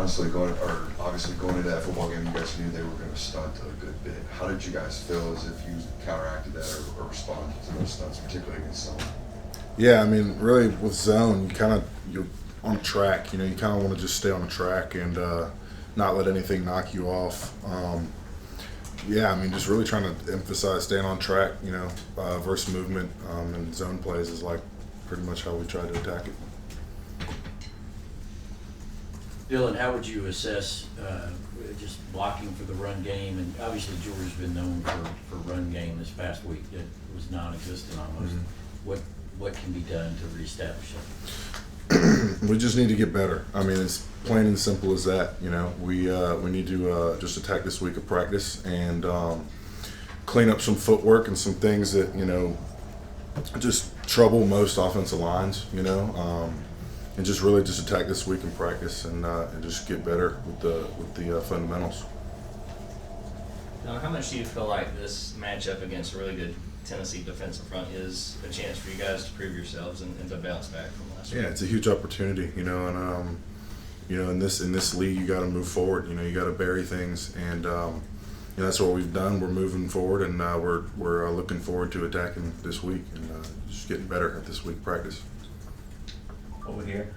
obviously going into that football game, you guys knew they were going to stunt a good bit. How did you guys feel as if you counteracted that or responded to those stunts, particularly against zone? Yeah, I mean, really with zone, you're on track. You kind of want to just stay on the track and not let anything knock you off. Yeah, I mean, just really trying to emphasize staying on track. Versus movement and zone plays is like pretty much how we try to attack it. Dylan, how would you assess just blocking for the run game? And obviously Georgia's been known for run game this past week. It was non-existent almost. Mm-hmm. What can be done to reestablish it? We just need to get better. I mean, it's plain and simple as that. We need to just attack this week of practice and clean up some footwork and some things that just trouble most offensive lines. And just really just attack this week in practice and just get better with the fundamentals. Now, how much do you feel like this matchup against a really good Tennessee defensive front is a chance for you guys to prove yourselves and to bounce back from last week? Yeah, it's a huge opportunity, and in this league, you got to move forward. You got to bury things, and that's what we've done. We're moving forward, and we're looking forward to attacking this week and just getting better at this week practice. Over here.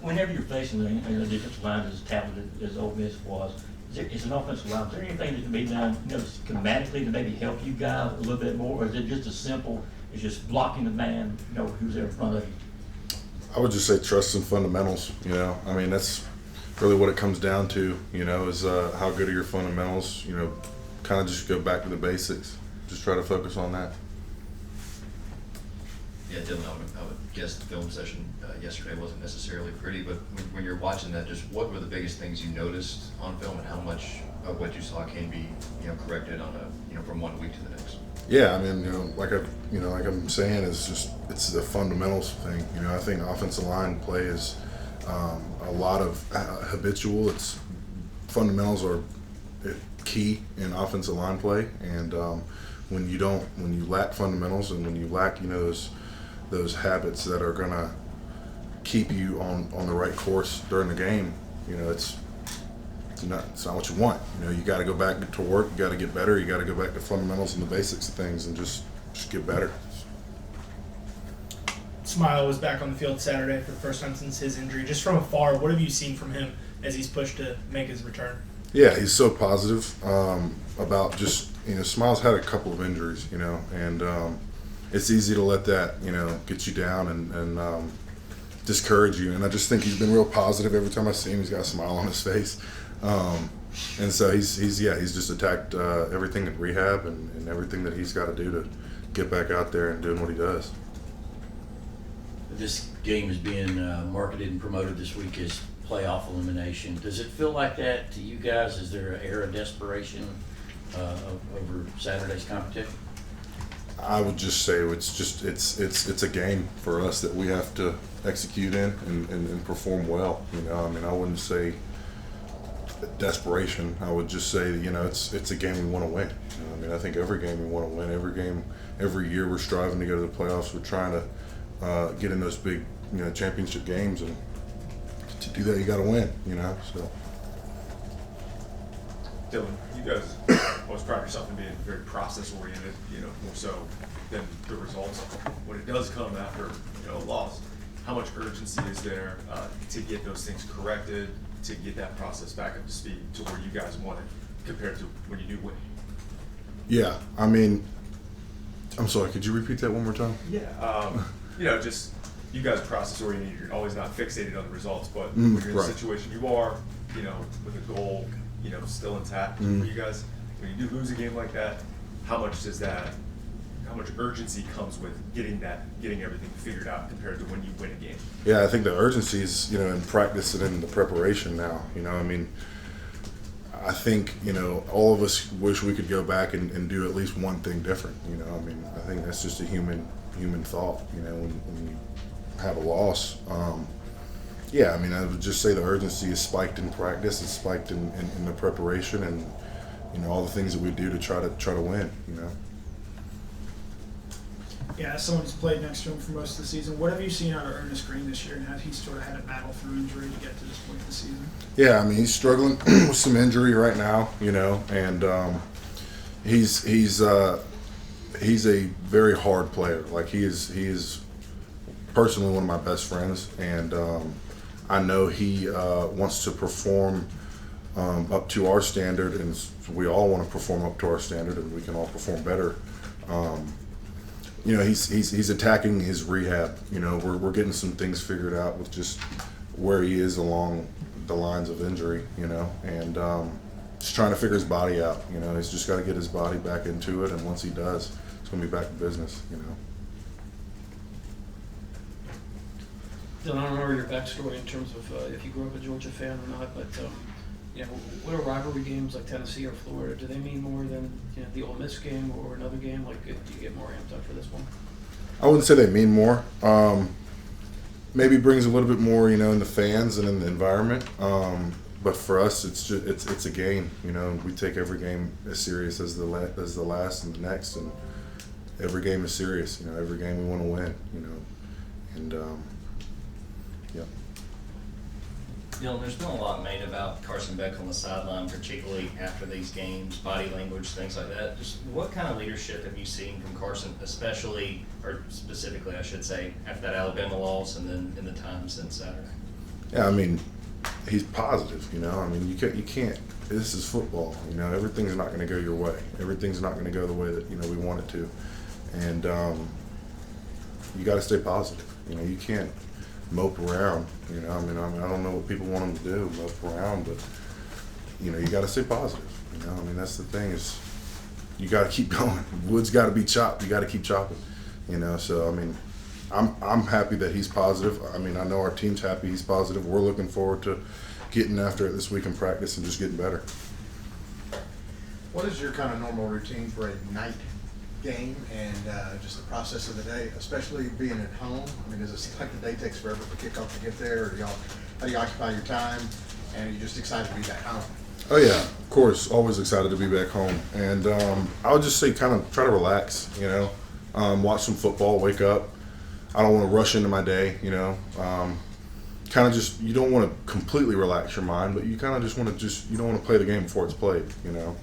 Whenever you're facing a defensive line as talented as Ole Miss was, it's an offensive line. Is there anything that can be done, schematically to maybe help you guys a little bit more, or is it just as simple as just blocking the man, who's there in front of you? I would just say trust and fundamentals. I mean, that's really what it comes down to. Is how good are your fundamentals? Kind of just go back to the basics. Just try to focus on that. Yeah, Dylan, I would guess the film session yesterday wasn't necessarily pretty, but when you're watching that, just what were the biggest things you noticed on film, and how much of what you saw can be, corrected on from 1 week to the next? Yeah, I mean, like I'm saying, it's the fundamentals thing. I think offensive line play is a lot of habitual. It's fundamentals are key in offensive line play, and when you lack fundamentals and when you lack those habits that are gonna keep you on the right course during the game, it's not what you want. You got to go back to work. You got to get better. You got to go back to fundamentals and the basics of things, and just get better. Smile was back on the field Saturday for the first time since his injury. Just from afar, what have you seen from him as he's pushed to make his return? Yeah, he's so positive about just Smile's had a couple of injuries, and it's easy to let that get you down and discourage you. And I just think he's been real positive every time I see him. He's got a smile on his face, and so he's just attacked everything in rehab and everything that he's got to do to get back out there and doing what he does. This game is being marketed and promoted this week as playoff elimination. Does it feel like that to you guys? Is there an air of desperation over Saturday's competition? I would just say it's a game for us that we have to execute in and perform well. I mean, I wouldn't say desperation. I would just say it's a game we want to win. I mean, I think every game we want to win. Every year we're striving to go to the playoffs. We're trying to get in those big championship games, and to do that you got to win. So. Dylan, you guys always pride yourself in being very process-oriented, more so than the results. When it does come after, a loss, how much urgency is there to get those things corrected, to get that process back up to speed to where you guys want it compared to when you do win? Yeah, I mean, I'm sorry, could you repeat that one more time? Yeah, just you guys process-oriented, you're always not fixated on the results, but when you're in the situation you are, with a goal, still intact for you guys. When you do lose a game like that, how much urgency comes with getting everything figured out compared to when you win a game? Yeah, I think the urgency is, in practice and in the preparation now. I mean, I think, all of us wish we could go back and do at least one thing different. I mean, I think that's just a human thought, when you have a loss. Yeah, I mean, I would just say the urgency is spiked in practice. It's spiked in the preparation, and all the things that we do to try to win. Yeah, as someone who's played next to him for most of the season, what have you seen out of Ernest Green this year, and has he sort of had to battle through injury to get to this point of the season? Yeah, I mean, he's struggling with some injury right now, you know, and he's a very hard player. Like he is personally one of my best friends, and I know he wants to perform up to our standard, and we all want to perform up to our standard, and we can all perform better. You know, he's attacking his rehab. You know, we're getting some things figured out with just where he is along the lines of injury. You know, and just trying to figure his body out. You know, he's just got to get his body back into it, and once he does, it's going to be back to business. You know. Dylan, I don't know your backstory in terms of if you grew up a Georgia fan or not, but you know, what are rivalry games like Tennessee or Florida? Do they mean more than, you know, the Ole Miss game or another game? Like, do you get more amped up for this one? I wouldn't say they mean more. Maybe brings a little bit more, you know, in the fans and in the environment. But for us, it's just it's a game. You know, we take every game as serious as the last and the next, and every game is serious. You know, every game we want to win. You know, and yeah. Dylan, there's been a lot made about Carson Beck on the sideline, particularly after these games, body language, things like that. Just what kind of leadership have you seen from Carson, especially, or specifically, I should say, after that Alabama loss and then in the time since Saturday? Yeah, I mean, he's positive, you know. I mean, you can't. This is football, you know. Everything's not going to go your way. Everything's not going to go the way that, you know, we want it to, and you got to stay positive. You know, you can't mope around. You know, I mean, I don't know what people want them to do, mope around, but you know, you got to stay positive. You know, I mean, that's the thing is, you got to keep going. Wood's got to be chopped. You got to keep chopping. You know, so I mean, I'm happy that he's positive. I mean, I know our team's happy he's positive. We're looking forward to getting after it this week in practice and just getting better. What is your kind of normal routine for a night game and just the process of the day, especially being at home? I mean, does it seem like the day takes forever for kickoff to get there, or how do you occupy your time, and are you just excited to be back home? Oh yeah, of course, always excited to be back home. And I would just say kind of try to relax, you know, watch some football, wake up. I don't want to rush into my day, you know. Kind of just, you don't want to completely relax your mind, but you kind of just want to you don't want to play the game before it's played, you know.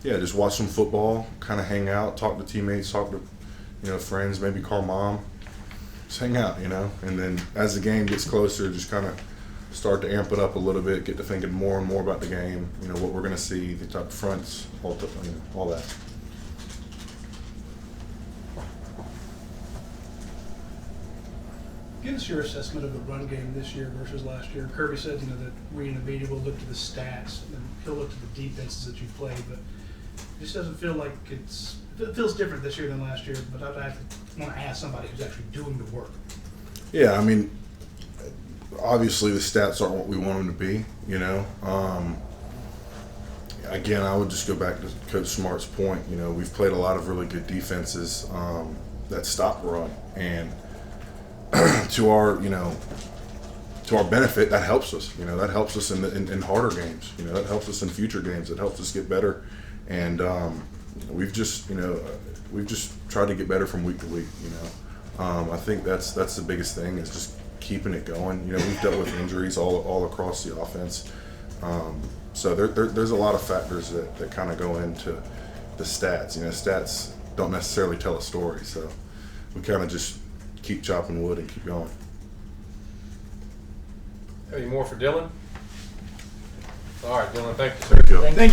Yeah, just watch some football, kind of hang out, talk to teammates, talk to, you know, friends, maybe call mom, just hang out, you know. And then as the game gets closer, just kind of start to amp it up a little bit, get to thinking more and more about the game, you know, what we're going to see, the type of fronts, all that. Give us your assessment of the run game this year versus last year. Kirby said, you know, that we in the media will look to the stats and he'll look to the defenses that you played, but it just doesn't feel like it feels different this year than last year. But I'd want to ask somebody who's actually doing the work. Yeah, I mean, obviously the stats aren't what we want them to be, you know. Again, I would just go back to Coach Smart's point. You know, we've played a lot of really good defenses that stop run, and to our benefit, that helps us. You know, that helps us in harder games. You know, that helps us in future games. It helps us get better, and we've just tried to get better from week to week. You know, I think that's the biggest thing is just keeping it going. You know, we've dealt with injuries all across the offense, so there's a lot of factors that kind of go into the stats. You know, stats don't necessarily tell a story, so we kind of just keep chopping wood and keep going. Any more for Dylan? All right, Dylan, thank you, sir. Thank you. Thank you.